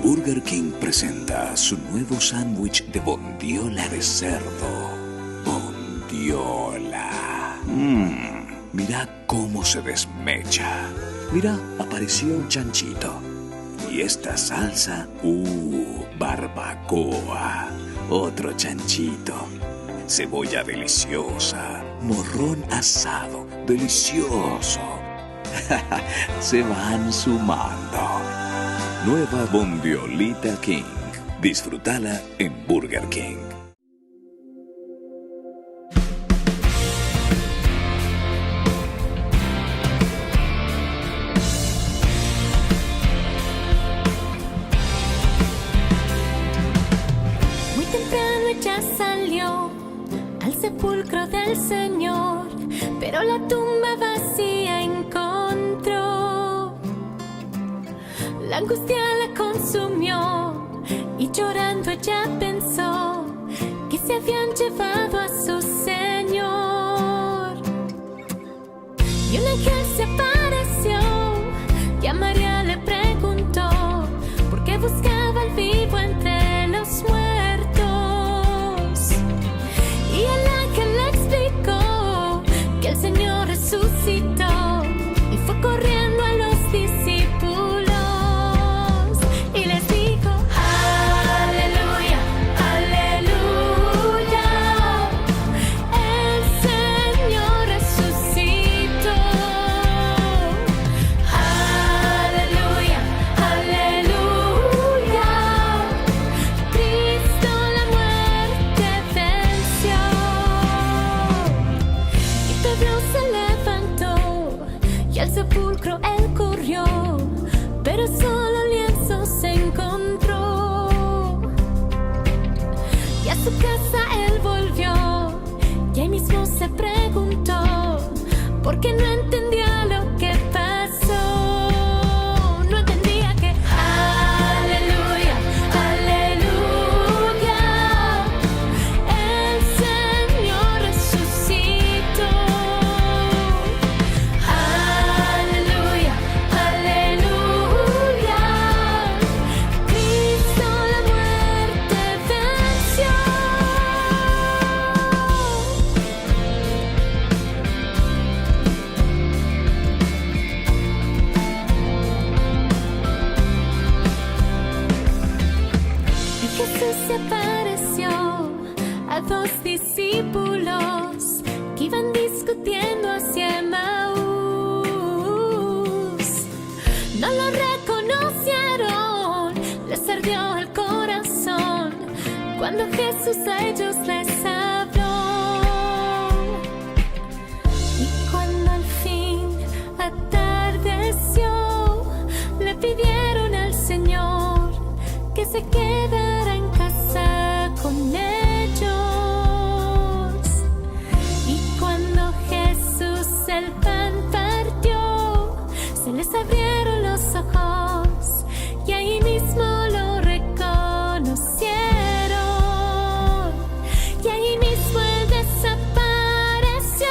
Burger King presenta su nuevo sándwich de bondiola de cerdo. Bondiola. Mira cómo se desmecha. Mira, apareció un chanchito. Y esta salsa, barbacoa. Otro chanchito. Cebolla deliciosa. Morrón asado, delicioso. Se van sumando. Nueva Bondiolita King. Disfrútala en Burger King. Muy temprano ella salió al sepulcro del Señor, pero la tumba vacía encontró. La angustia la consumió y llorando ella pensó que se habían llevado a su Señor. Y un ángel se apareció y a María le preguntó por qué buscaba al vivo entre los muertos. Y el ángel le explicó que el Señor resucitó y fue corriendo a los discípulos. Sepulcro él corrió, pero solo lienzo se encontró. Y a su casa él volvió, y ahí mismo se preguntó por qué no entendía Jesús se apareció a dos discípulos que iban discutiendo hacia Emaús. No lo reconocieron, les ardió el corazón cuando Jesús a ellos les habló. Y cuando al fin atardeció, le pidieron al Señor que se quedara en casa con ellos. Y cuando Jesús el pan partió, se les abrieron los ojos y ahí mismo lo reconocieron. Y ahí mismo él desapareció.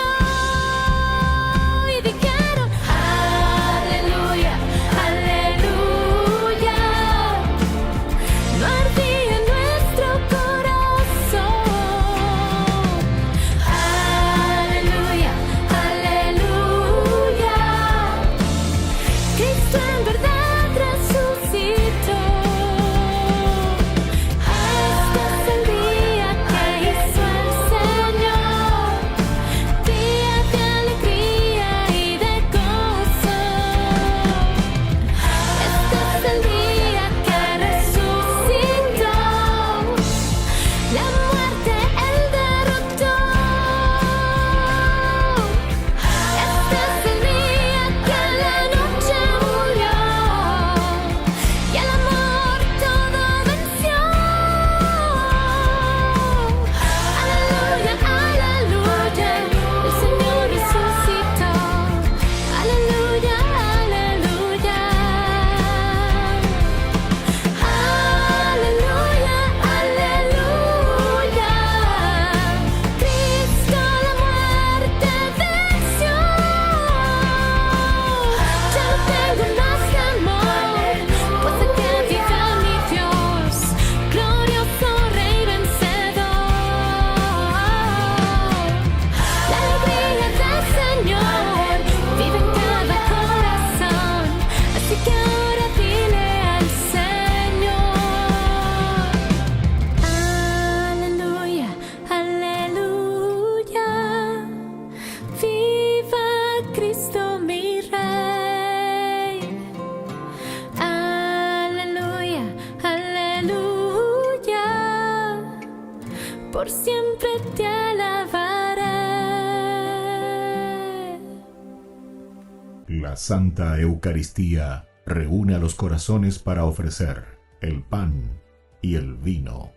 Y dijeron: aleluya, aleluya. No ardía nuestro corazón. Aleluya, aleluya. Cristo en verdad resucitó. Este es el día que hizo el Señor, día de alegría y de gozo. Este es el día que resucitó, la muerte él derrotó. Este es el día que la noche murió y el amor todo venció. Aleluya, aleluya, el Señor resucitó. Aleluya, aleluya. Aleluya, aleluya. Cristo la muerte venció. Ya no tengo más temor, pues sé que vive mi Dios, glorioso Rey vencedor. La alegría del Señor vive en cada corazón, así que ahora dile al Señor: aleluya, aleluya. Viva Cristo mi Rey. Aleluya, aleluya. Por siempre te alabaré. La Santa Eucaristía reúne a los corazones para ofrecer el pan y el vino,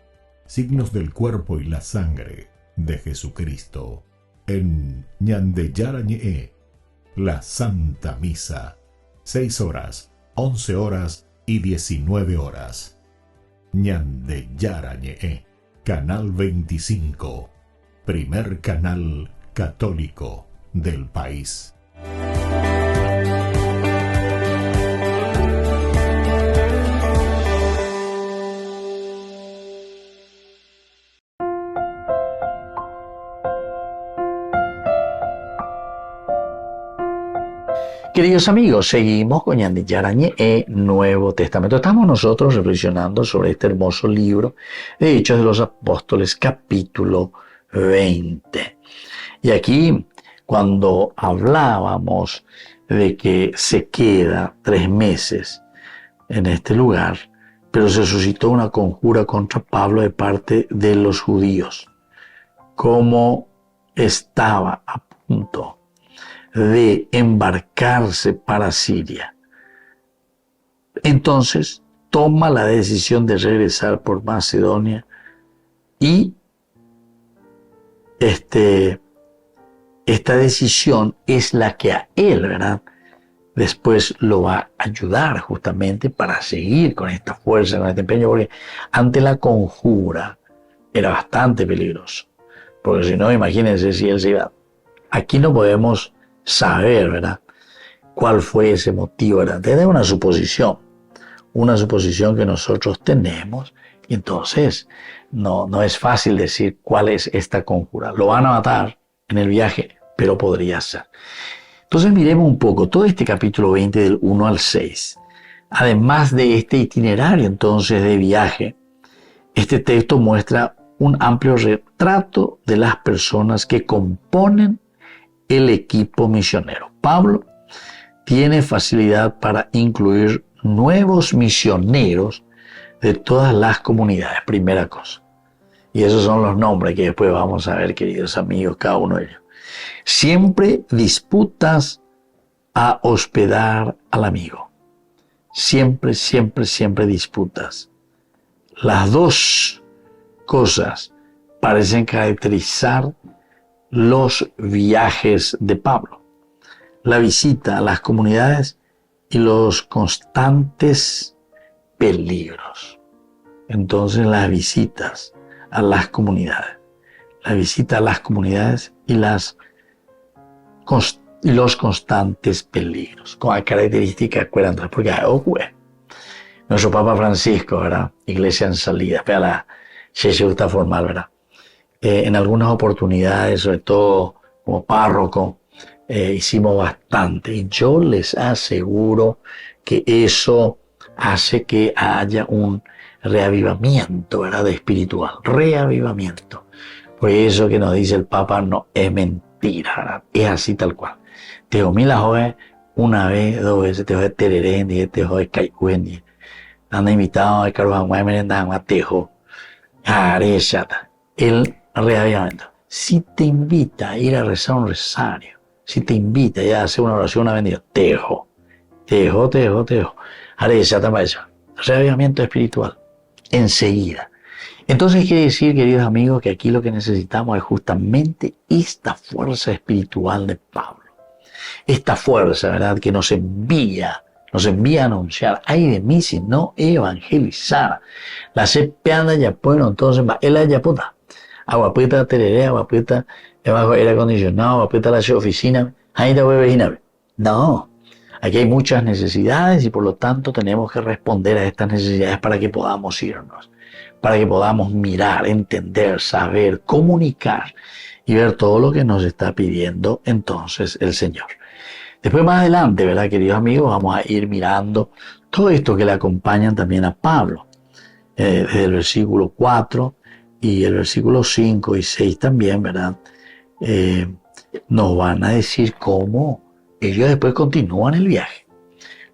signos del cuerpo y la sangre de Jesucristo. En Ñande Yarañe, la Santa Misa, 6 horas, 11 horas y 19 horas. Ñande Yarañe, Canal 25, primer canal católico del país. Queridos amigos, seguimos con Ñande Yarañe, Nuevo Testamento. Estamos nosotros reflexionando sobre este hermoso libro de Hechos de los Apóstoles, capítulo 20. Y aquí, cuando hablábamos de que se queda 3 meses en este lugar, pero se suscitó una conjura contra Pablo de parte de los judíos, como estaba a punto de embarcarse para Siria. Entonces toma la decisión de regresar por Macedonia y esta decisión es la que a él, ¿verdad?, después lo va a ayudar justamente para seguir con esta fuerza, con este empeño, porque ante la conjura era bastante peligroso. Porque si no, imagínense si él se iba. Aquí no podemos saber, ¿verdad?, cuál fue ese motivo, ¿verdad? Es una suposición que nosotros tenemos, y entonces no es fácil decir cuál es esta conjura. Lo van a matar en el viaje, pero podría ser. Entonces miremos un poco todo este capítulo 20 del 1 al 6. Además de este itinerario entonces de viaje, Este texto muestra un amplio retrato de las personas que componen el equipo misionero. Pablo tiene facilidad para incluir nuevos misioneros de todas las comunidades, primera cosa. Y esos son los nombres que después vamos a ver, queridos amigos, cada uno de ellos. Siempre disputas a hospedar al amigo. Siempre, siempre, siempre disputas. Las dos cosas parecen caracterizar los viajes de Pablo. La visita a las comunidades y los constantes peligros. Entonces las visitas a las comunidades. La visita a las comunidades y los constantes peligros. Con la característica, acuérdense, porque nuestro Papa Francisco, ¿verdad? Iglesia en salida, para la Jesuita formal, ¿verdad? En algunas oportunidades, sobre todo como párroco, hicimos bastante. Y yo les aseguro que eso hace que haya un reavivamiento, ¿verdad? Espiritual. Reavivamiento. Por eso que nos dice el Papa no es mentira, ¿verdad? Es así tal cual. Te comí la joven una vez, dos veces, te joven tererén, te joven caicuén, anda invitado a Carlos Aguay, merenda, matejo, arechata. El reavivamiento. Si te invita a ir a rezar un rosario, si te invita ya a hacer una oración, una bendición, tejo. Arechata para eso. Reavivamiento espiritual. Enseguida. Entonces quiere decir, queridos amigos, que aquí lo que necesitamos es justamente esta fuerza espiritual de Pablo. Esta fuerza, ¿verdad?, que nos envía a anunciar. Ay de mí si no evangelizara. La cepeanda ya bueno, entonces va, él ya puta. Aguapita tereré, aguapita bajo aire acondicionado, aguapita la oficina. Ahí te voy a ver. No. Aquí hay muchas necesidades y por lo tanto tenemos que responder a estas necesidades para que podamos irnos, para que podamos mirar, entender, saber, comunicar y ver todo lo que nos está pidiendo entonces el Señor. Después más adelante, ¿verdad, queridos amigos? Vamos a ir mirando todo esto que le acompañan también a Pablo. Desde el versículo 4 y el versículo 5 y 6 también, ¿verdad? Nos van a decir cómo ellos después continúan el viaje.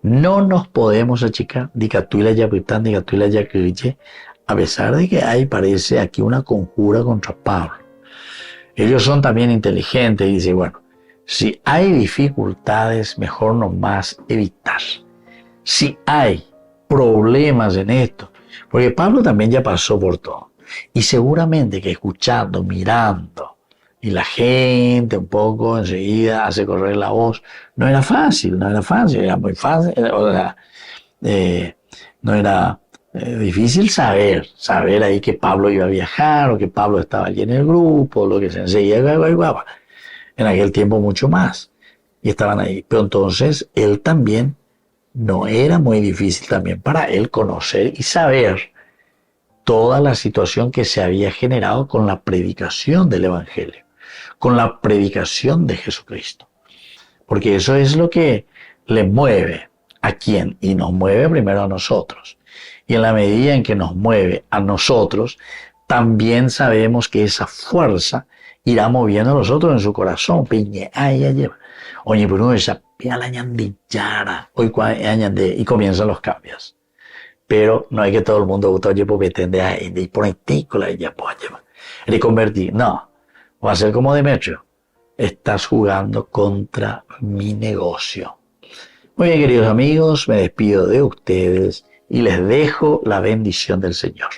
No nos podemos achicar, a pesar de que hay, parece aquí una conjura contra Pablo. Ellos son también inteligentes y dicen, bueno, si hay dificultades, mejor nomás evitar. Si hay problemas en esto, porque Pablo también ya pasó por todo. Y seguramente que escuchando, mirando, y la gente un poco enseguida hace correr la voz, no era fácil, era muy fácil, no era difícil saber ahí que Pablo iba a viajar, o que Pablo estaba allí en el grupo, lo que se enseguida, en aquel tiempo mucho más, y estaban ahí. Pero entonces él también, no era muy difícil también para él conocer y saber toda la situación que se había generado con la predicación del Evangelio, con la predicación de Jesucristo. Porque eso es lo que le mueve a quién, y nos mueve primero a nosotros. Y en la medida en que nos mueve a nosotros, también sabemos que esa fuerza irá moviendo a nosotros en su corazón. Oye, pero esa y comienzan los cambios. Pero no hay que todo el mundo reconvertir. No, va a ser como Demetrio. Estás jugando contra mi negocio. Muy bien, queridos amigos, me despido de ustedes y les dejo la bendición del Señor,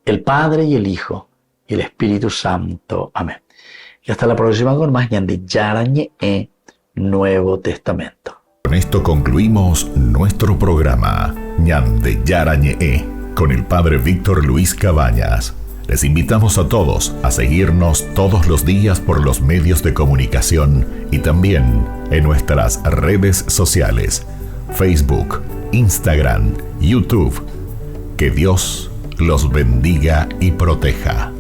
el Padre y el Hijo y el Espíritu Santo. Amén. Y hasta la próxima con más Ñande Yarañe Nuevo Testamento. Con esto concluimos nuestro programa Ñande Yarañe con el Padre Víctor Luis Cabañas. Les invitamos a todos a seguirnos todos los días por los medios de comunicación y también en nuestras redes sociales, Facebook, Instagram, YouTube. Que Dios los bendiga y proteja.